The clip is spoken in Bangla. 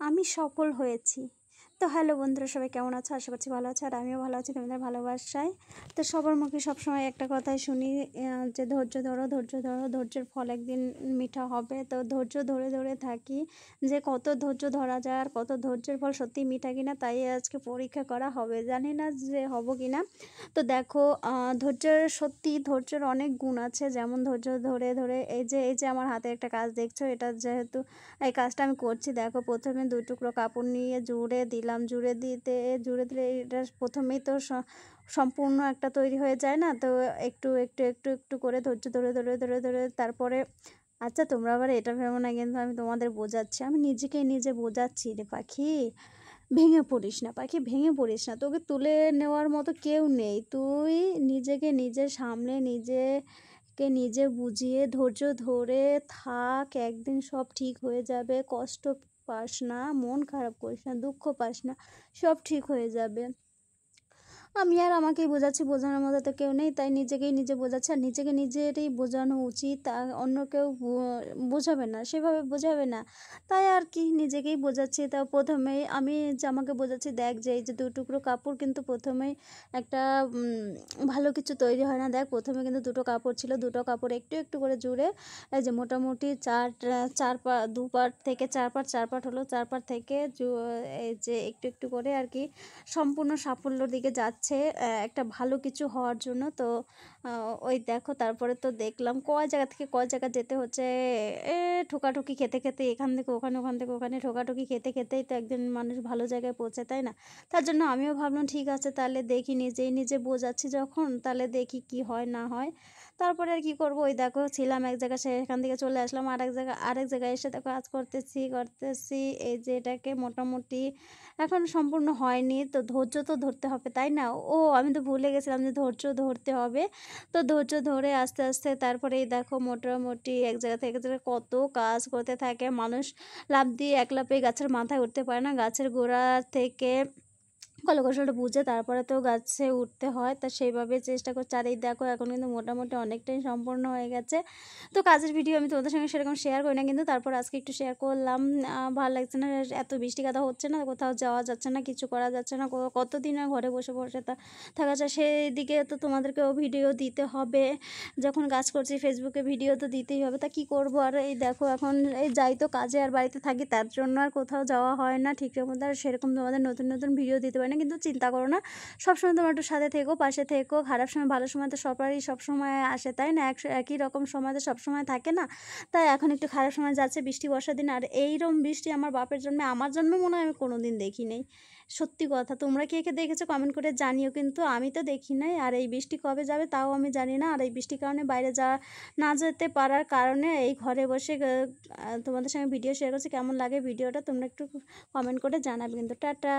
আমি সফল হয়েছি। তো হ্যালো বন্ধুরা, সবাই কেমন আছো? আশা করছি ভালো আছো, আর আমিও ভালো আছি তোমাদের ভালোবাসায়। তো সবার মুখে সবসময় একটা কথাই শুনি, যে ধৈর্য ধরো, ধৈর্য ধরো, ধৈর্যের ফল একদিন মিঠা হবে। তো ধৈর্য ধরে ধরে থাকি যে কত ধৈর্য ধরা যায় আর কত ধৈর্যের ফল সত্যি মিঠা কিনা, তাই আজকে পরীক্ষা করা হবে। জানি না যে হব কিনা। তো দেখো, ধৈর্যের অনেক গুণ আছে। যেমন ধৈর্য ধরে ধরে এই যে আমার হাতে একটা কাজ দেখছো, এটা যেহেতু এই কাজটা আমি করছি, দেখো প্রথমে 2 টুকরো কাপড় নিয়ে জুড়ে দিলাম। জুড়ে দিলে এটা প্রথমেই তো সম্পূর্ণ একটা তৈরি হয়ে যায় না। তো একটু একটু একটু একটু করে ধৈর্য ধরে ধরে ধরে ধরে তারপরে, আচ্ছা তোমরা আবার এটা ভেবো না কিন্তু আমি তোমাদের বোঝাচ্ছি, আমি নিজেকে নিজে বোঝাচ্ছি রে পাখি। ভেঙে পড়িস না পাখি, ভেঙে পড়িস না, তোকে তুলে নেওয়ার মতো কেউ নেই। তুই নিজেকে নিজে সামলে, নিজেকে নিজে বুঝিয়ে ধৈর্য ধরে থাক, একদিন সব ঠিক হয়ে যাবে। কষ্ট পাস না, মন খারাপ করিস না, দুঃখ পাস না, সব ঠিক হয়ে যাবে। আমি আর আমাকেই বোঝাচ্ছি, বোঝানোর মতো তো কেউ নেই, তাই নিজেকেই নিজে বোঝাচ্ছি। আর নিজেকে নিজেরই বোঝানো উচিত, আর অন্য কেউ বোঝাবে না, সেভাবে বোঝাবে না। তাই আর কি, নিজেকেই বোঝাচ্ছি। তা প্রথমেই আমি যে আমাকে বোঝাচ্ছি, দেখ যে এই যে 2 টুকরো কাপড় কিন্তু প্রথমেই একটা ভালো কিছু তৈরি হয় না। দেখ প্রথমে কিন্তু 2টো কাপড় ছিল, 2টো কাপড় একটু একটু করে জুড়ে এই যে মোটামুটি দু পার্ট থেকে 4 পার্ট হলো, 4 পার্ট থেকে এই যে একটু একটু করে আর কি সম্পূর্ণ সাফল্যর দিকে যাচ্ছে, একটা ভালো কিছু হওয়ার জন্য। তো ওই দেখো, তারপরে তো দেখলাম কয় জায়গা থেকে কয় জায়গা যেতে হচ্ছে, ঠোকাঠুকি খেতে খেতে, এখান থেকে ওখানে, ওখান থেকে ওখানে ঠোকাঠুকি খেতে খেতেই তো একদিন মানুষ ভালো জায়গায় পৌঁছে, তাই না? তার জন্য আমিও ভাবলাম ঠিক আছে, তাহলে দেখি, নিজেই নিজে বোঝাচ্ছি যখন, তাহলে দেখি কি হয় না হয়। তারপরে আর কি করবো, ওই দেখো ছিলাম এক জায়গায়, সেখান থেকে চলে আসলাম আরেক জায়গায় এসে দেখো কাজ করতেছি এই যে এটাকে মোটামুটি এখন সম্পূর্ণ হয়নি। তো ধৈর্য তো ধরতে হবে, তাই না? আমি তো ভুলে গেছিলাম যে ধৈর্য ধরতে হবে। তো ধৈর্য ধরে আস্তে আস্তে তারপরে এই দেখো মোটামুটি এক জায়গা থেকে এক জায়গায় কত কাজ করতে থাকে মানুষ। লাফ দিয়ে এক লাফে গাছের মাথায় উঠতে পারে না, গাছের গোড়া থেকে কৌশলটা বুঝে তারপরে তো গাছে উঠতে হয়। তা সেইভাবে চেষ্টা করছি। আর এই দেখো এখন কিন্তু মোটামুটি অনেকটাই সম্পূর্ণ হয়ে গেছে। তো কাজের ভিডিও আমি তোমাদের সঙ্গে সেরকম শেয়ার করি না, কিন্তু তারপর আজকে একটু শেয়ার করলাম। ভালো লাগছে না, এত বৃষ্টি কাদা হচ্ছে না, কোথাও যাওয়া যাচ্ছে না, কিছু করা যাচ্ছে না, কতদিন আর ঘরে বসে বসে থাকা যায়। সেই দিকে তো তোমাদেরকেও ভিডিও দিতে হবে, যখন কাজ করছি ফেসবুকে ভিডিও তো দিতেই হবে। তা কি করব। আর এই দেখো এখন এই যাই তো কাজে, আর বাড়িতে থাকি, তার জন্য আর কোথাও যাওয়া হয় না ঠিকঠাক মতো, আর সেরকম তোমাদের নতুন নতুন ভিডিও দিতে পারি না। কিন্তু চিন্তা করো না, সবসময় তোমার একটু সাথে থেকো, পাশে থেকো। খারাপ সময় ভালো সময় তো সবারই সবসময় আসে, তাই না? একই রকম সময় তো সবসময় থাকে না। তাই এখন একটু খারাপ সময় যাচ্ছে, বৃষ্টি বর্ষার দিন, আর এইরকম বৃষ্টি আমার বাপের জন্মে, আমার জন্ম মনে হয় আমি কোনোদিন দেখি নাই। সত্যি কথা, তোমরা কে কে দেখেছো কমেন্ট করে জানিও, কিন্তু আমি তো দেখি নাই। আর এই বৃষ্টি কবে যাবে তাও আমি জানি না। আর এই বৃষ্টির কারণে বাইরে না যেতে পারার কারণে এই ঘরে বসে তোমাদের সঙ্গে ভিডিও শেয়ার করছি। কেমন লাগে ভিডিওটা তোমরা একটু কমেন্ট করে জানাবে কিন্তু। টাটা।